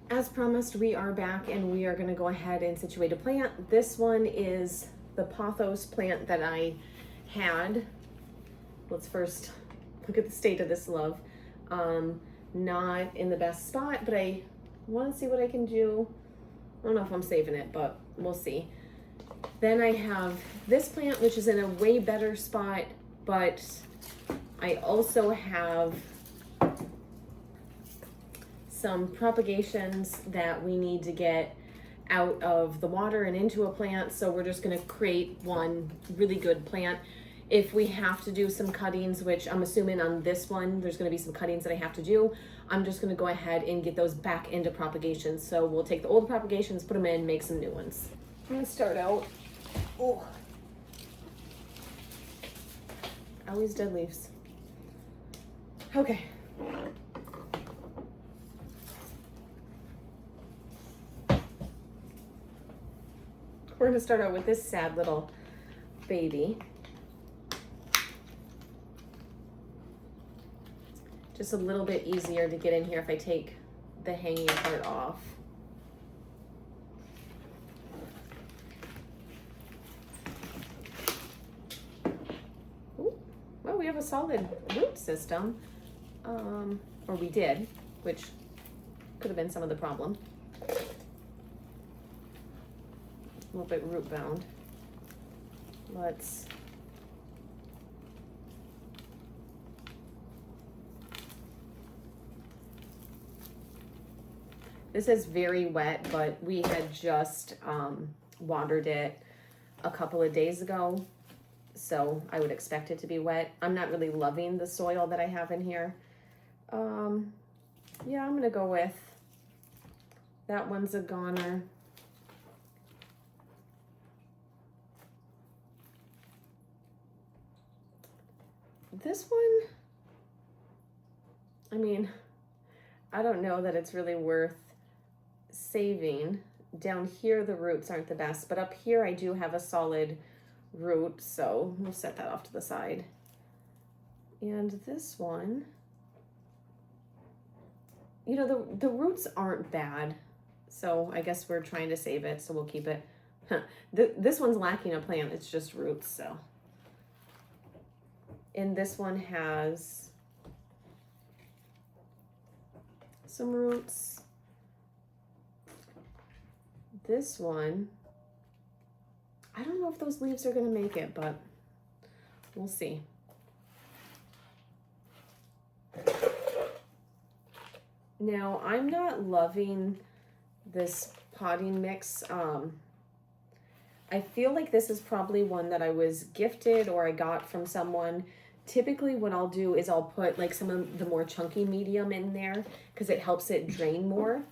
As promised, we are back and we are going to go ahead and situate a plant. This one is the Pothos plant that I had. Let's first look at the state of this love. Not in the best spot, but I want to see what I can do. I don't know if I'm saving it, but we'll see. Then I have this plant, which is in a way better spot, but I also have some propagations that we need to get out of the water and into a plant. So we're just going to create one really good plant. If we have to do some cuttings, which I'm assuming on this one, there's going to be some cuttings that I have to do, I'm just going to go ahead and get those back into propagations. So we'll take the old propagations, put them in, make some new ones. I'm going to start out. Oh, always dead leaves. Okay. We're going to start out with this sad little baby. Just a little bit easier to get in here if I take the hanging part off. Ooh, well, we have a solid root system, or we did, which could have been some of the problem. A little bit root bound. Let's This is very wet, but we had just watered it a couple of days ago, so I would expect it to be wet. I'm not really loving the soil that I have in here. Yeah, I'm gonna go with that one's a goner. This one, I mean, I don't know that it's really worth saving. Down here the roots aren't the best, but up here I do have a solid root, so we'll set that off to the side. And this one, you know, the roots aren't bad, so I guess we're trying to save it, so we'll keep it. This one's lacking a plant, it's just roots, so. And this one has some roots. This one, I don't know if those leaves are gonna make it, but we'll see. Now, I'm not loving this potting mix. I feel like this is probably one that I was gifted or I got from someone. Typically what I'll do is I'll put like some of the more chunky medium in there because it helps it drain more.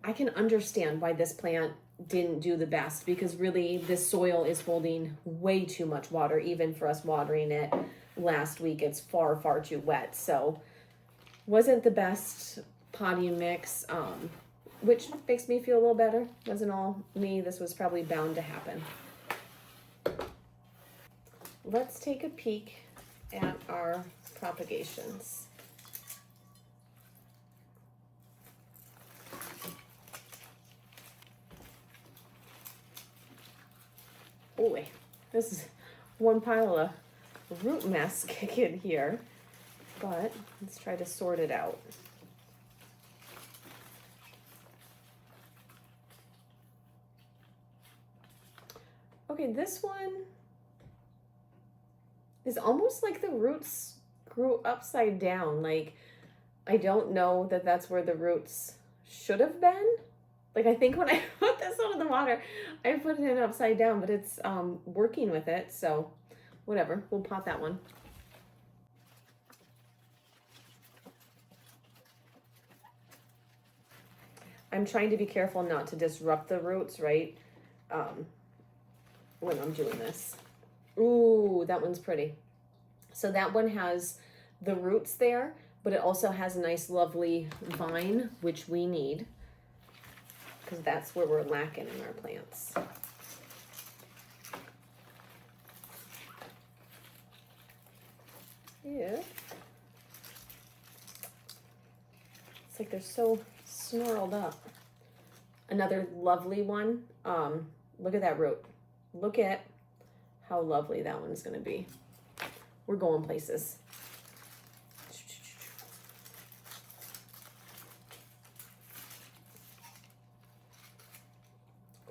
I can understand why this plant didn't do the best because really this soil is holding way too much water even for us watering it last week. It's far, far too wet. So wasn't the best potting mix, which makes me feel a little better. Wasn't all me. This was probably bound to happen. Let's take a peek at our propagations. Boy, this is one pile of root mess kicking here, but let's try to sort it out. Okay, this one is almost like the roots grew upside down. Like, I don't know that that's where the roots should have been. Like, I think when I put this out of the water, I put it upside down, but it's working with it, so whatever. We'll pot that one. I'm trying to be careful not to disrupt the roots, right? When I'm doing this. Ooh, that one's pretty. So that one has the roots there, but it also has a nice, lovely vine, which we need, because that's where we're lacking in our plants. Yeah. It's like they're so snarled up. Another lovely one. Look at that root. Look at how lovely that one's gonna be. We're going places.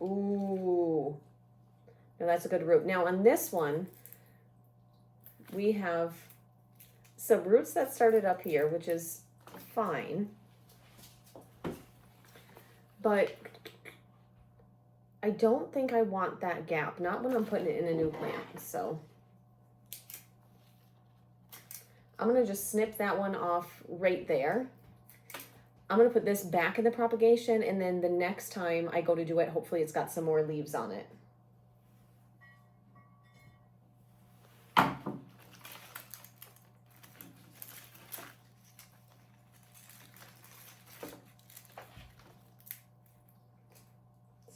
Ooh. Now that's a good root. Now on this one, we have some roots that started up here, which is fine. But I don't think I want that gap, not when I'm putting it in a new plant. So I'm gonna just snip that one off right there. I'm gonna put this back in the propagation, and then the next time I go to do it, hopefully it's got some more leaves on it.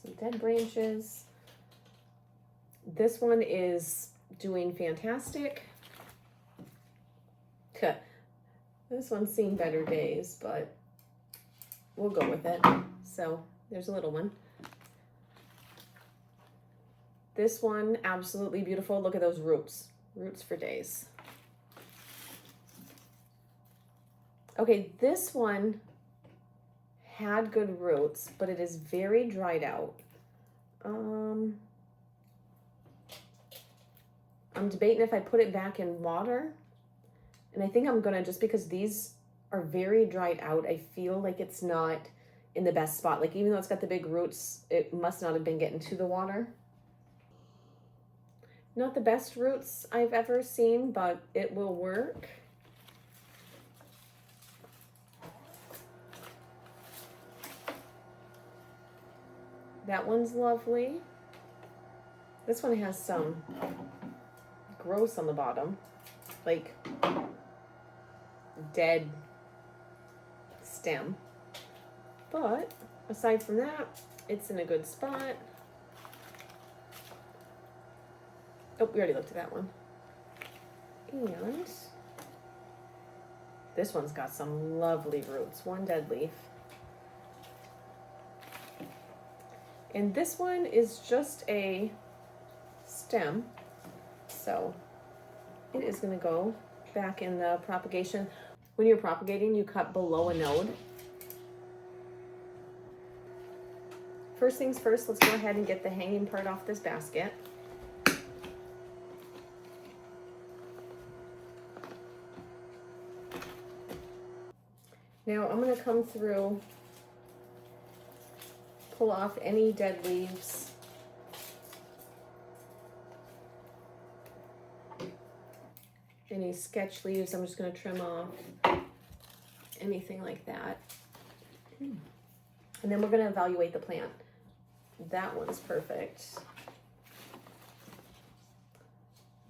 Some dead branches. This one is doing fantastic. This one's seen better days, but we'll go with it. So there's a little one. This one, absolutely beautiful. Look at those roots. Roots for days. Okay, this one had good roots, but it is very dried out. I'm debating if I put it back in water. And I think I'm gonna, just because these are very dried out, I feel like it's not in the best spot. Like, even though it's got the big roots, it must not have been getting to the water. Not the best roots I've ever seen, but it will work. That one's lovely. This one has some gross on the bottom, like dead stem. But aside from that, it's in a good spot. Oh, we already looked at that one. And this one's got some lovely roots. One dead leaf. And this one is just a stem. So it is going to go back in the propagation. When you're propagating, you cut below a node. First things first, let's go ahead and get the hanging part off this basket. Now I'm going to come through, pull off any dead leaves. Any sketch leaves, I'm just going to trim off. Anything like that. And then we're going to evaluate the plant. That one's perfect.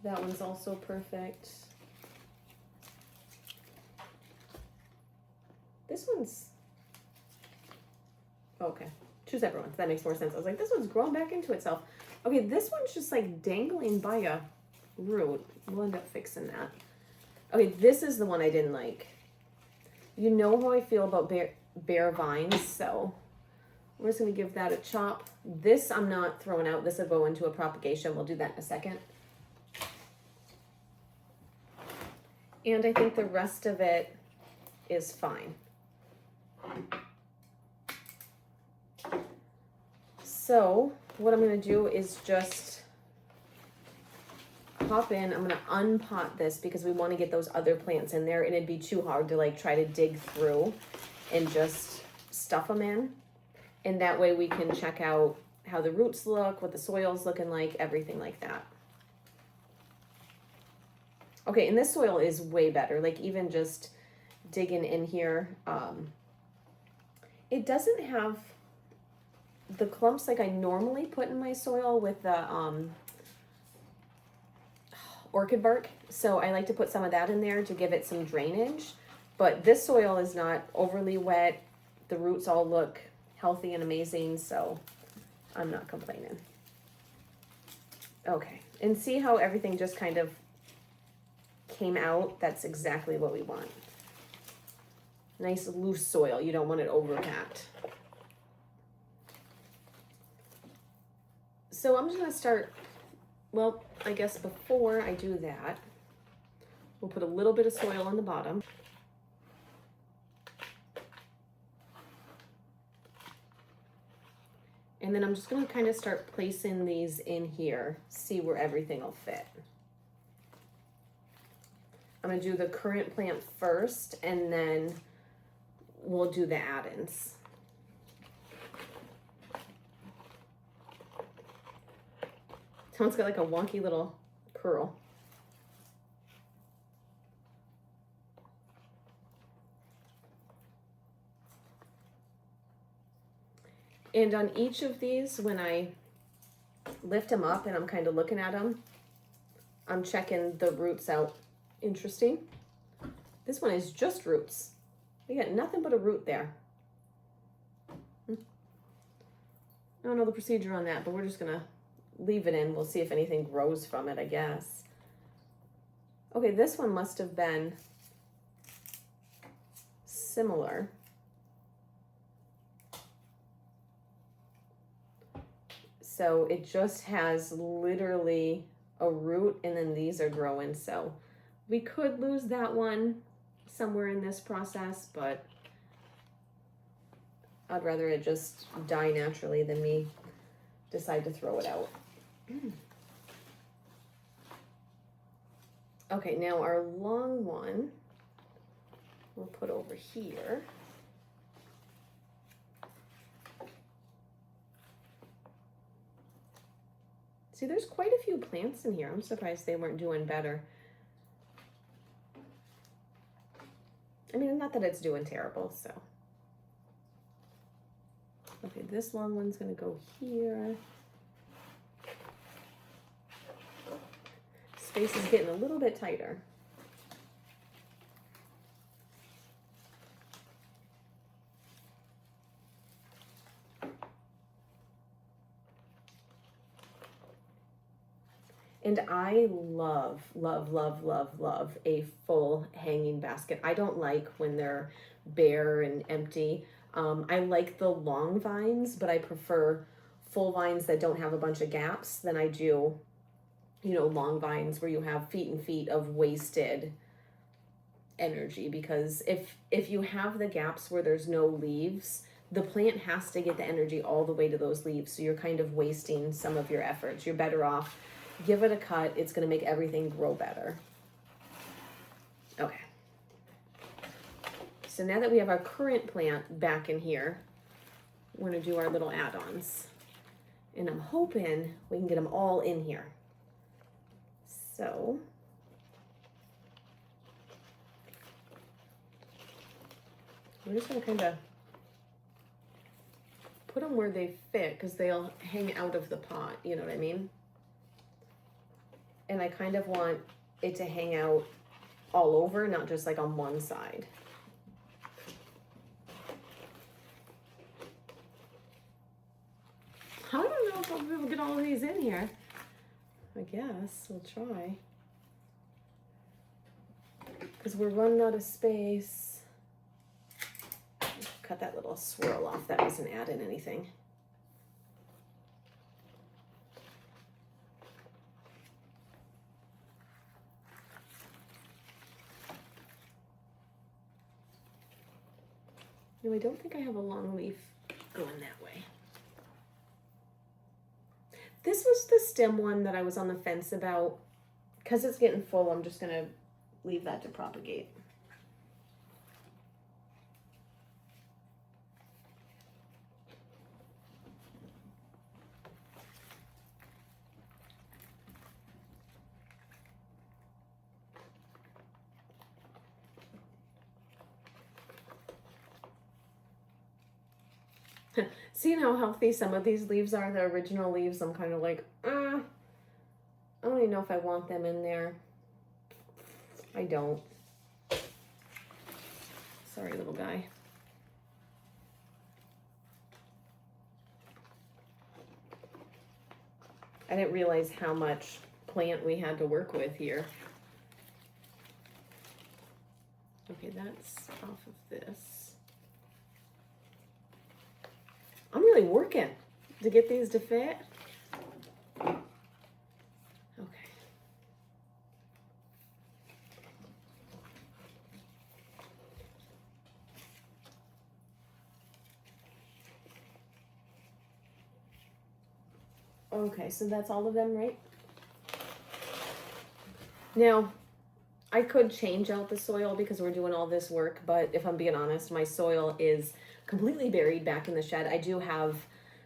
That one's also perfect. This one's, okay, two separate ones. That makes more sense. I was like, this one's grown back into itself. Okay, this one's just like dangling by a root. We'll end up fixing that. Okay, this is the one I didn't like. You know how I feel about bare vines, so we're just going to give that a chop. This I'm not throwing out. This will go into a propagation. We'll do that in a second. And I think the rest of it is fine. So what I'm going to do is just hop in. I'm going to unpot this because we want to get those other plants in there, and it'd be too hard to like try to dig through and just stuff them in. And that way we can check out how the roots look, what the soil's looking like, everything like that. Okay, and this soil is way better. Like even just digging in here, it doesn't have the clumps like I normally put in my soil with the orchid bark. So I like to put some of that in there to give it some drainage. But this soil is not overly wet. The roots all look healthy and amazing, so I'm not complaining. Okay, and see how everything just kind of came out? That's exactly what we want. Nice loose soil. You don't want it overpacked. So I'm just going to start, well, I guess before I do that, we'll put a little bit of soil on the bottom. And then I'm just going to kind of start placing these in here, see where everything will fit. I'm going to do the current plant first, and then we'll do the add-ins. Someone's got like a wonky little curl. And on each of these, when I lift them up and I'm kind of looking at them, I'm checking the roots out. Interesting. This one is just roots. We got nothing but a root there. I don't know the procedure on that, but we're just gonna leave it in. We'll see if anything grows from it, I guess. Okay, this one must have been similar. So it just has literally a root, and then these are growing. So we could lose that one somewhere in this process, but I'd rather it just die naturally than me decide to throw it out. Okay, now our long one we'll put over here. See, there's quite a few plants in here. I'm surprised they weren't doing better. I mean, not that it's doing terrible, so. Okay, this long one's gonna go here. Space is getting a little bit tighter. And I love, love, love, love, love a full hanging basket. I don't like when they're bare and empty. I like the long vines, but I prefer full vines that don't have a bunch of gaps than I do, you know, long vines where you have feet and feet of wasted energy. Because if you have the gaps where there's no leaves, the plant has to get the energy all the way to those leaves. So you're kind of wasting some of your efforts. You're better off, give it a cut. It's going to make everything grow better. Okay. So now that we have our current plant back in here, we're going to do our little add-ons. And I'm hoping we can get them all in here. So we're just going to kind of put them where they fit because they'll hang out of the pot, you know what I mean? And I kind of want it to hang out all over, not just like on one side. I don't know if I'll be able to get all of these in here. I guess we'll try. Because we're running out of space. Cut that little swirl off. That doesn't add in anything. No, I don't think I have a long leaf going that way. This was the stem one that I was on the fence about. Because it's getting full, I'm just going to leave that to propagate. Seeing how healthy some of these leaves are, the original leaves, I'm kind of like, I don't even know if I want them in there. I don't. Sorry, little guy. I didn't realize how much plant we had to work with here. Okay, that's off of this. really working to get these to fit. Okay. Okay, so that's all of them, right? Now, I could change out the soil because we're doing all this work, but if I'm being honest, my soil is completely buried back in the shed. I do have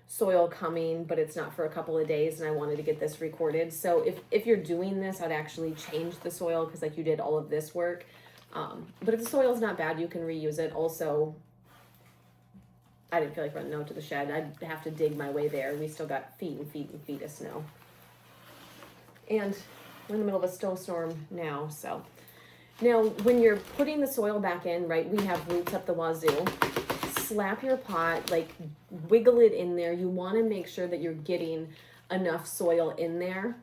soil coming, but it's not for a couple of days, and I wanted to get this recorded. So if you're doing this, I'd actually change the soil because like you did all of this work. But if the soil's not bad, you can reuse it. Also, I didn't feel like running out to the shed. I'd have to dig my way there. We still got feet and feet and feet of snow. And we're in the middle of a snowstorm now, so. Now, when you're putting the soil back in, right, we have roots up the wazoo. Slap your pot, like wiggle it in there. You want to make sure that you're getting enough soil in there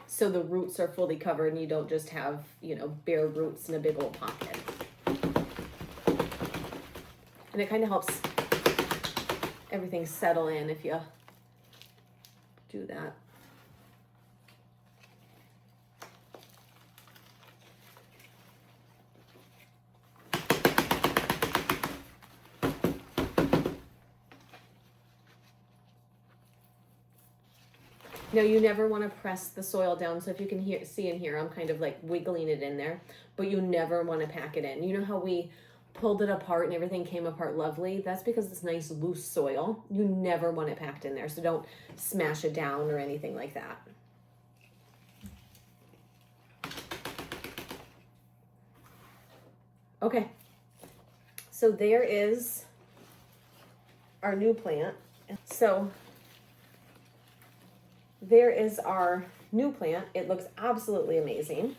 so the roots are fully covered and you don't just have, you know, bare roots in a big old pocket. And it kind of helps everything settle in if you do that. Now, you never want to press the soil down. So if you can see in here, I'm kind of like wiggling it in there, but you never want to pack it in. You know how we pulled it apart and everything came apart lovely? That's because it's nice loose soil. You never want it packed in there. So don't smash it down or anything like that. Okay. So there is our new plant. So there is our new plant. It looks absolutely amazing.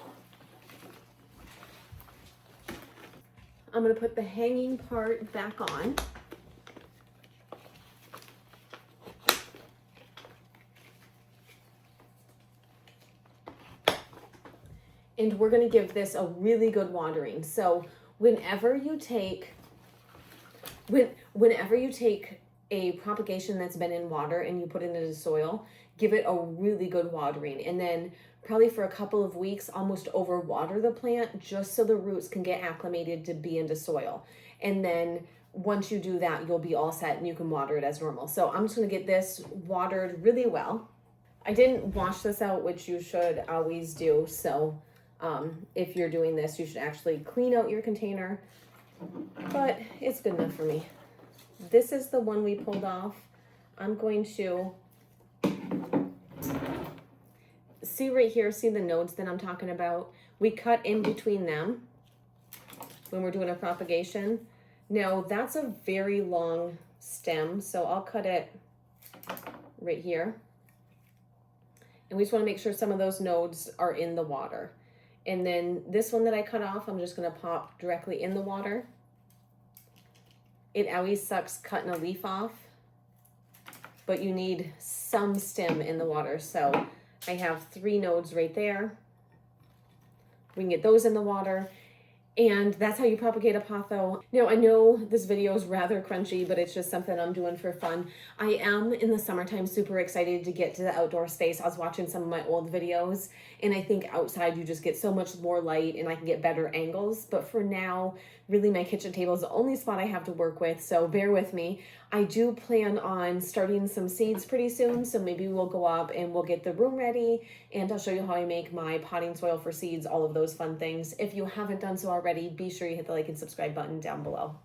I'm going to put the hanging part back on. And we're going to give this a really good watering. So whenever you take a propagation that's been in water and you put it into soil, give it a really good watering. And then probably for a couple of weeks, almost overwater the plant just so the roots can get acclimated to be into soil. And then once you do that, you'll be all set and you can water it as normal. So I'm just going to get this watered really well. I didn't wash this out, which you should always do. So if you're doing this, you should actually clean out your container, but it's good enough for me. This is the one we pulled off. I'm going to see right here, see the nodes that I'm talking about? We cut in between them when we're doing a propagation. Now that's a very long stem, so I'll cut it right here. And we just want to make sure some of those nodes are in the water. And then this one that I cut off, I'm just going to pop directly in the water. It always sucks cutting a leaf off, but you need some stem in the water. So I have 3 nodes right there. We can get those in the water. And that's how you propagate a potho. Now, I know this video is rather crunchy, but it's just something I'm doing for fun. I am, in the summertime, super excited to get to the outdoor space. I was watching some of my old videos, and I think outside you just get so much more light and I can get better angles. But for now, really my kitchen table is the only spot I have to work with, so bear with me. I do plan on starting some seeds pretty soon, so maybe we'll go up and we'll get the room ready, and I'll show you how I make my potting soil for seeds, all of those fun things. If you haven't done so already, be sure you hit the like and subscribe button down below.